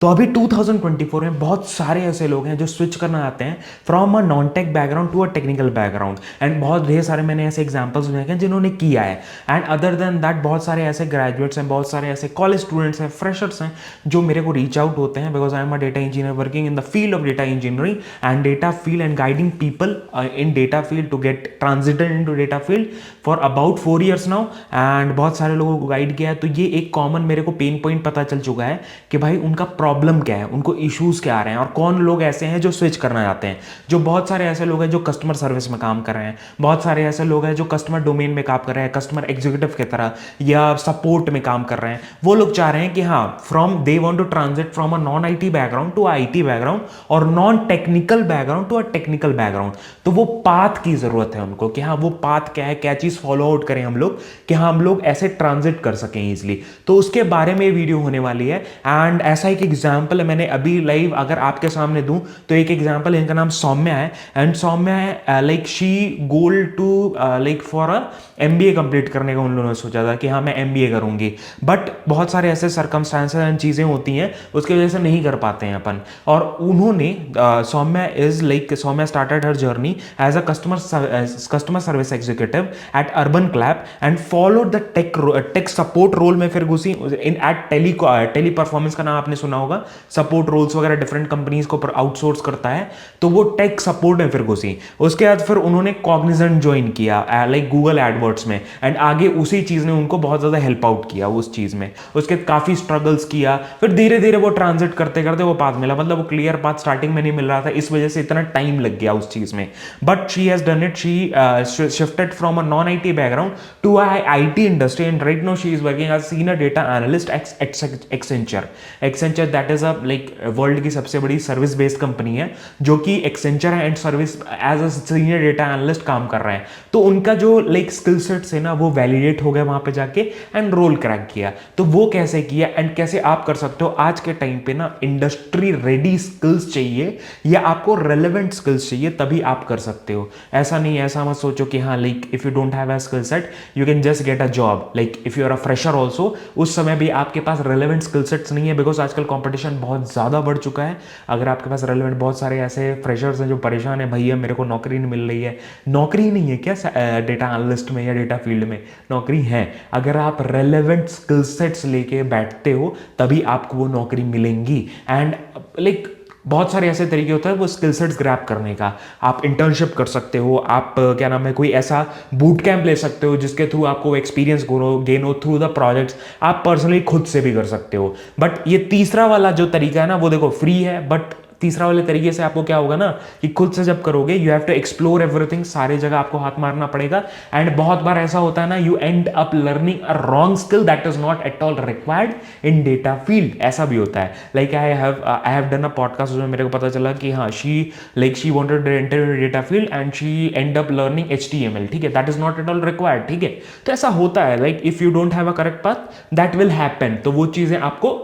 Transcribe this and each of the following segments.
तो अभी 2024 में बहुत सारे ऐसे लोग हैं जो स्विच करना चाहते हैं from a non tech background to a technical background. And बहुत ढेर सारे मैंने ऐसे एग्जांपल्स देखे हैं जिन्होंने किया है। एंड अदर देन दैट बहुत सारे ऐसे ग्रेजुएट्स हैं, बहुत सारे ऐसे कॉलेज स्टूडेंट्स हैं, फ्रेशर्स हैं जो मेरे को रीच आउट होते हैं because I am a data engineer working in the field of data engineering and data field and guiding people in data field to get transited into data field for about 4 years now. And बहुत सारे लोगों को guide किया है, तो ये एक common मेरे को पेन पॉइंट पता चल चुका है कि भाई उनका प्रॉब्लम क्या है, उनको इश्यूज क्या आ रहे हैं और कौन लोग ऐसे हैं जो स्विच करना चाहते हैं। जो बहुत सारे ऐसे लोग हैं जो कस्टमर सर्विस में काम कर रहे हैं, बहुत सारे ऐसे लोग हैं जो कस्टमर डोमेन में काम कर रहे हैं, कस्टमर एग्जीक्यूटिव की तरह या सपोर्ट में काम कर रहे हैं। वो लोग चाह रहे हैं कि हाँ from they want to transit from a non IT background to IT background और non technical background to a technical background. तो वो पाथ की जरूरत है उनको कि हाँ वो पाथ क्या है, क्या चीज फॉलो आउट करें हम लोग कि हाँ हम लोग ऐसे ट्रांजिट कर सकें इजिली। तो उसके बारे में वीडियो होने वाली है। एंड ऐसा एक एग्जाम्पल मैंने अभी लाइव अगर आपके सामने दूं तो एक एग्जांपल, इनका नाम सौम्या है। And Saumya like she goal to like for a MBA complete करने का उन लोगों ने सोचा था कि हाँ मैं एमबीए करूंगी, बट बहुत सारे ऐसे सर्कमस्टांसेस एंड चीज़ें होती हैं उसकी वजह से नहीं कर पाते हैं अपन। और उन्होंने Saumya is like Saumya started her journey as a customer service executive at urban clap and followed the tech support role में फिर घुसी इन एट टेली परफॉर्मेंस का नाम आपने सुना होगा, सपोर्ट रोल्स वगैरह डिफरेंट कंपनीज को आउटसोर्स करता है, तो वो टेक सपोर्ट में फिर घुसी। उसके बाद फिर उन्होंने कॉग्निजेंट ज्वाइन किया लाइक गूगल एडवर्ड्स में एंड आगे उसी चीज ने उनको बहुत ज्यादा हेल्प आउट किया उस चीज में। उसके काफी स्ट्रगल्स किया, फिर धीरे धीरे वो ट्रांजिट करते करते वो पाथ मिला, मतलब वो क्लियर पाथ स्टार्टिंग में नहीं मिल रहा था, इस वजह से इतना टाइम लग गया उस चीज में। But she has done it, she shifted from a non IT background to IT industry and right now she is working as senior data analyst Accenture. Accenture that is a like world की सबसे बड़ी service based company है जो कि Accenture and service as a senior data analyst काम कर रहे हैं। तो उनका जो लाइक स्किल सेट्स है ना वो वैलिडेट हो गया वहां पे जाके एंड रोल क्रैक किया। तो वो कैसे किया एंड कैसे आप कर सकते हो, आज के टाइम पे ना इंडस्ट्री रेडी स्किल्स चाहिए या आपको रेलेवेंट स्किल्स चाहिए तभी आप कर सकते हो। ऐसा नहीं है, ऐसा मत सोचो कि हाँ like if you don't have a skill set you can just get a job, like if you are a fresher also उस समय भी आपके पास रेलेवेंट स्किल सेट्स नहीं है बिकॉज आजकल कॉम्पिटिशन बहुत ज़्यादा बढ़ चुका है। अगर आपके पास रेलेवेंट, बहुत सारे ऐसे फ्रेशर्स हैं जो परेशान है, भैया मेरे को नौकरी नहीं मिल रही है। नौकरी नहीं है क्या डेटा एनालिस्ट में या डेटा फील्ड में? नौकरी है, अगर आप रेलेवेंट स्किल सेट्स लेके बैठते हो तभी आपको वो नौकरी मिलेंगी। एंड लाइक बहुत सारे ऐसे तरीके होते हैं वो स्किल सेट्स ग्रैब करने का। आप इंटर्नशिप कर सकते हो, आप क्या नाम है कोई ऐसा बूट कैंप ले सकते हो जिसके थ्रू आपको एक्सपीरियंस गेन हो थ्रू द प्रोजेक्ट्स। आप पर्सनली खुद से भी कर सकते हो। बट ये तीसरा वाला जो तरीका है ना वो देखो फ्री है, बट तीसरा वाले तरीके से आपको क्या होगा ना कि खुद से जब करोगे you have to explore everything, सारे जगह आपको हाथ मारना पड़ेगा। एंड बहुत बार ऐसा होता है ना you end up learning a wrong skill that is not at all required in data field. ऐसा भी होता है। Like I have done a podcast उसमें मेरे को पता चला कि हाँ she wanted to enter data field and she end up learning HTML, ठीक है, that is not at all required, ठीक है। तो ऐसा होता है, like if you don't have a correct path that will happen. तो वो चीजें आपको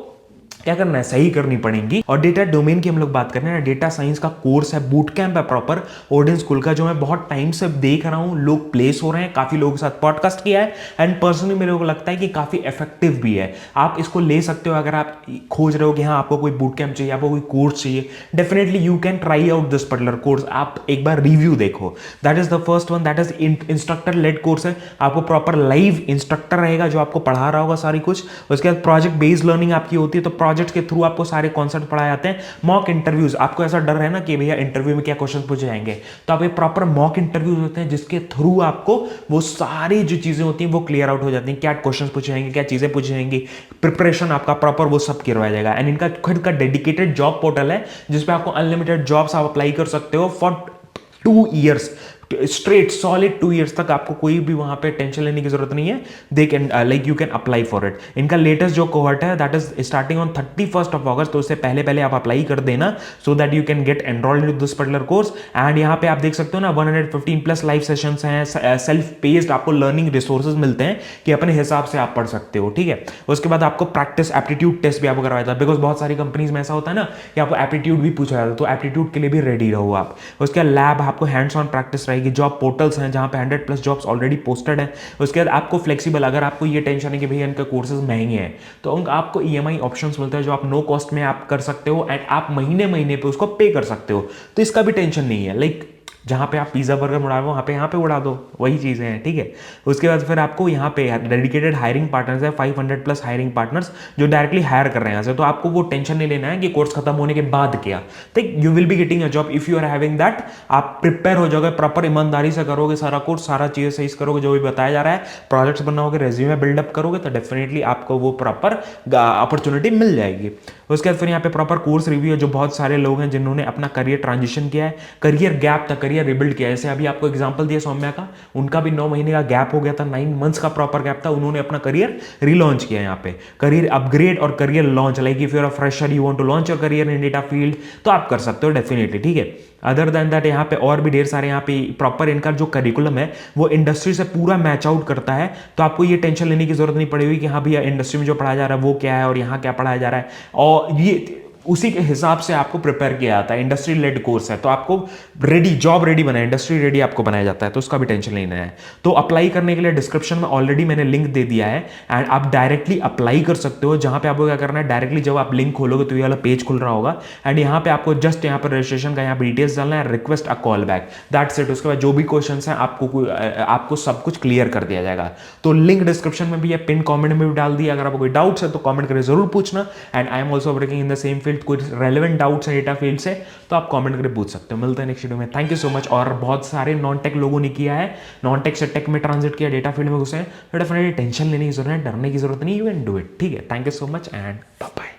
क्या करना है, सही करनी पड़ेंगी। और डेटा डोमेन की हम लोग बात कर रहे हैं, डेटा साइंस का कोर्स है, बूट कैंप है प्रॉपर ओडेन स्कूल का, जो मैं बहुत टाइम से देख रहा हूं लोग प्लेस हो रहे हैं, काफी लोगों के साथ पॉडकास्ट किया है एंड पर्सनली मेरे को लगता है कि काफी इफेक्टिव भी है। आप इसको ले सकते हो अगर आप खोज रहे हो कि हाँ आपको कोई बूट कैंप चाहिए, आपको कोई कोर्स चाहिए, definitely you can try out this particular course. आप एक बार रिव्यू देखो, that is the first one, that is instructor led course है। आपको प्रॉपर लाइव इंस्ट्रक्टर रहेगा जो आपको पढ़ा रहा होगा सारी कुछ। उसके बाद प्रोजेक्ट बेस्ड लर्निंग आपकी होती है, तो प्रोजेक्ट के थ्रू आपको सारे कॉन्सेप्ट पढ़ाए जाते हैं। मॉक इंटरव्यूज, आपको ऐसा डर है ना कि भैया इंटरव्यू में क्या क्वेश्चन पूछे जाएंगे, तो आप ये प्रॉपर मॉक इंटरव्यूज होते हैं जिसके थ्रू आपको वो सारी जो चीजें होती हैं वो क्लियर आउट हो जाती हैं, क्या क्वेश्चन पूछे जाएंगे, क्या चीजें पूछी जाएंगी, प्रिपरेशन आपका प्रॉपर वो सब करवाया जाएगा। एंड इनका खुद का डेडिकेटेड जॉब पोर्टल है जिसपे आपको अनलिमिटेड जॉब्स आप अप्लाई कर सकते हो for 2 years straight solid 2 years तक। आपको कोई भी वहां पे टेंशन लेने की जरूरत नहीं है, they can like you can apply for it. इनका लेटेस्ट जो कोहर्ट है that is starting on 31st of August, तो उससे पहले पहले आप अप्लाई कर देना so that you can get enrolled in this particular course. And यहाँ पे आप देख सकते हो ना 115+ लाइव सेशंस हैं, सेल्फ पेस्ड आपको लर्निंग रिसोर्सेज मिलते हैं कि अपने हिसाब से आप पढ़ सकते हो, ठीक है। उसके बाद आपको प्रैक्टिस एप्टीट्यूड टेस्ट भी आपको करवाया जाता है बिकॉज बहुत सारी कंपनीज में ऐसा होता है ना कि आपको एप्टीट्यूड भी पूछा जाता है, तो एप्टीट्यूड के लिए भी रेडी रहो आप। उसके लैब आपको हैंड्स ऑन प्रैक्टिस रहेगी, जॉब पोर्टल्स हैं जहाँ पे 100+ जॉब्स ऑलरेडी पोस्टेड हैं। उसके बाद आपको फ्लेक्सिबल, अगर आपको ये टेंशन है कि भैया इनके कोर्सेज महंगे हैं, तो आपको EMI ऑप्शंस मिलते हैं जो आप नो कॉस्ट में आप कर सकते हो एंड आप महीने महीने पे उसको पे कर सकते हो। तो इसका भी टेंशन नहीं है। लाइक जहाँ पे आप पिज़्ज़ा बर्गर उड़ा रहे हो वहाँ पे यहाँ पे उड़ा दो, वही चीज़ें हैं, ठीक है। उसके बाद फिर आपको यहाँ पे डेडिकेटेड हायरिंग पार्टनर्स है, 500+ हायरिंग पार्टनर्स जो डायरेक्टली हायर कर रहे हैं यहाँ से। तो आपको वो टेंशन नहीं लेना है कि कोर्स खत्म होने के बाद क्या, ठीक, you will be getting a job if you are having that. आप प्रिपेयर हो जाओगे, प्रॉपर ईमानदारी से करोगे सारा कोर्स, सारा चीज़ें सही से करोगे जो भी बताया जा रहा है, प्रोजेक्ट्स बनाओगे, रेज्यूमे बिल्डअप करोगे, तो डेफिनेटली आपको वो प्रॉपर अपॉर्चुनिटी मिल जाएगी। उसके बाद फिर यहाँ पे प्रॉपर कोर्स रिव्यू है, जो बहुत सारे लोग हैं जिन्होंने अपना करियर ट्रांजिशन किया है, करियर गैप था, करियर रिबिल्ड किया है। जैसे अभी आपको एग्जांपल दिया सौम्या का, उनका भी 9 महीने का गैप हो गया था, 9 मंथ्स का प्रॉपर गैप था, उन्होंने अपना करियर रिलॉन्च किया। यहाँ पे करियर अपग्रेड और career launch, like if you are a fresher you want to launch your career in data field, तो आप कर सकते हो डेफिनेटली, ठीक है। अदर देन दैट यहाँ पे और भी ढेर सारे यहाँ पे प्रॉपर इनका जो करिकुलम है वो इंडस्ट्री से पूरा मैच आउट करता है। तो आपको ये टेंशन लेने की जरूरत नहीं पड़ेगी कि हाँ भैया इंडस्ट्री में जो पढ़ाया जा रहा है वो क्या है और यहाँ क्या पढ़ाया जा रहा है, और ये उसी के हिसाब से आपको प्रिपेयर किया जाता है। इंडस्ट्री लेड कोर्स है, तो आपको रेडी, जॉब रेडी बनाया, इंडस्ट्री रेडी आपको बनाया जाता है, तो उसका भी टेंशन नहीं लेना है। तो अप्लाई करने के लिए डिस्क्रिप्शन में ऑलरेडी मैंने लिंक दे दिया है एंड आप डायरेक्टली अप्लाई कर सकते हो। जहां पे आपको क्या करना है, डायरेक्टली जब आप लिंक खोलोगे तो ये वाला पेज खुल रहा होगा एंड यहाँ पे आपको जस्ट यहाँ पर रजिस्ट्रेशन का यहाँ पे डिटेल्स डालना है, request a call back, that's it. उसके बाद जो भी क्वेश्चन है आपको सब कुछ क्लियर कर दिया जाएगा। तो लिंक डिस्क्रिप्शन में भी है, पिन कॉमेंट में भी डाल दिया। अगर आपको कोई डाउट्स है तो कॉमेंट करके जरूर पूछना and I am also working in the same field. कोई रेलेवेंट डाउट्स है डेटा फील्ड से तो आप कमेंट करके पूछ सकते हो। मिलते हैं नेक्स्ट वीडियो में, थैंक यू सो मच। और बहुत सारे नॉन टेक लोगों ने किया है, नॉन टेक से टेक में ट्रांजिट किया, डेटा फील्ड में घुसे हैं, तो डेफिनेटली टेंशन लेने की जरूरत है, डरने की जरूरत नहीं, यू कैन डू इट, ठीक है। Thank you so much and bye bye.